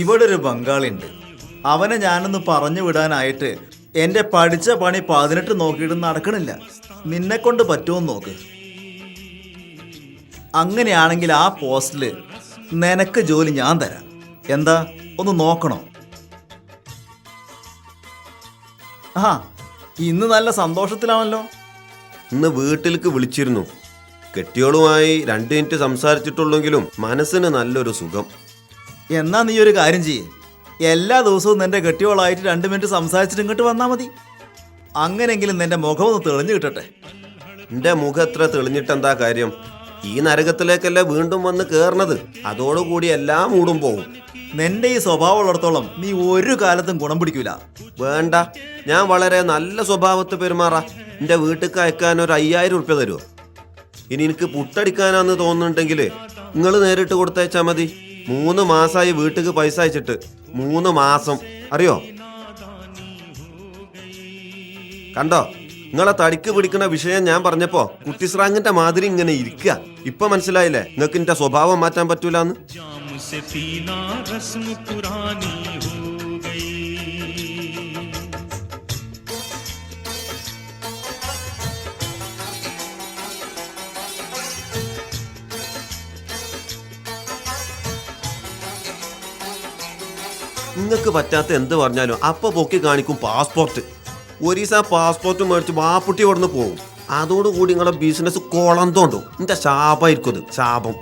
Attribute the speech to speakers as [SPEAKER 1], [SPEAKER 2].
[SPEAKER 1] ഇവിടെ ഒരു ബംഗാളി ഉണ്ട്. അവനെ ഞാനൊന്ന് പറഞ്ഞു വിടാനായിട്ട് എൻ്റെ പഠിച്ച പണി 18 നോക്കിയിട്ട് നടക്കണില്ല. നിന്നെ കൊണ്ട് പറ്റുമെന്ന് നോക്ക്. അങ്ങനെയാണെങ്കിൽ ആ പോസ്റ്റിൽ നിനക്ക് ജോലി ഞാൻ തരാം. എന്താ, ഒന്ന് നോക്കണോ? ആ, ഇന്ന് നല്ല സന്തോഷത്തിലാണല്ലോ.
[SPEAKER 2] ഇന്ന് വീട്ടിലേക്ക് വിളിച്ചിരുന്നു. കെട്ടിയോളുമായി 2 മിനിറ്റ് സംസാരിച്ചിട്ടുള്ളെങ്കിലും മനസ്സിന് നല്ലൊരു സുഖം.
[SPEAKER 1] എന്നാ നീ ഒരു കാര്യം ചെയ്യേ, എല്ലാ ദിവസവും നിന്റെ കെട്ടിയോളായിട്ട് 2 മിനിറ്റ് സംസാരിച്ചിട്ട് ഇങ്ങോട്ട് വന്നാൽ മതി. അങ്ങനെങ്കിലും നിന്റെ മുഖം ഒന്ന് തെളിഞ്ഞു കിട്ടട്ടെ.
[SPEAKER 2] എൻ്റെ മുഖം എത്ര തെളിഞ്ഞിട്ടെന്താ കാര്യം? ഈ നരകത്തിലേക്കല്ലേ വീണ്ടും വന്ന് കയറണത്. അതോടുകൂടി എല്ലാം മൂടും പോകും.
[SPEAKER 1] നിന്റെ ഈ സ്വഭാവം ഉള്ളിടത്തോളം നീ ഒരു കാലത്തും ഗുണം പിടിക്കൂല.
[SPEAKER 2] വേണ്ട, ഞാൻ വളരെ നല്ല സ്വഭാവത്ത് പെരുമാറാ. എൻ്റെ വീട്ടിലേക്ക് അയക്കാൻ ഒരു 5000 ഉറുപ്പ്യ തരുമോ? ഇനി എനിക്ക് പുട്ടടിക്കാനാന്ന് തോന്നുന്നുണ്ടെങ്കിൽ നിങ്ങൾ നേരിട്ട് കൊടുത്തയച്ചാൽ മതി. 3 മാസമായി വീട്ടിലേക്ക് പൈസ അയച്ചിട്ട്. 3 മാസം അറിയോ? കണ്ടോ, നിങ്ങളെ തടിക്ക് പിടിക്കുന്ന വിഷയം ഞാൻ പറഞ്ഞപ്പോ കുട്ടിസ്രാങ്ങിന്റെ മാതിരി ഇങ്ങനെ ഇരിക്കുക. ഇപ്പൊ മനസ്സിലായില്ലേ നിങ്ങൾക്ക് എന്റെ സ്വഭാവം മാറ്റാൻ പറ്റൂലെന്ന്? നിങ്ങൾക്ക് പറ്റാത്ത എന്ത് പറഞ്ഞാലും അപ്പൊ പൊക്കി കാണിക്കും പാസ്പോർട്ട്. ഒരു ദിവസം പാസ്പോർട്ട് മേടിച്ച് വാപ്പുട്ടി ഇവിടുന്ന് പോകും. അതോടുകൂടി നിങ്ങളെ ബിസിനസ് കോളം തോണ്ടും. എന്റെ ശാപമായിരിക്കും അത്, ശാപം.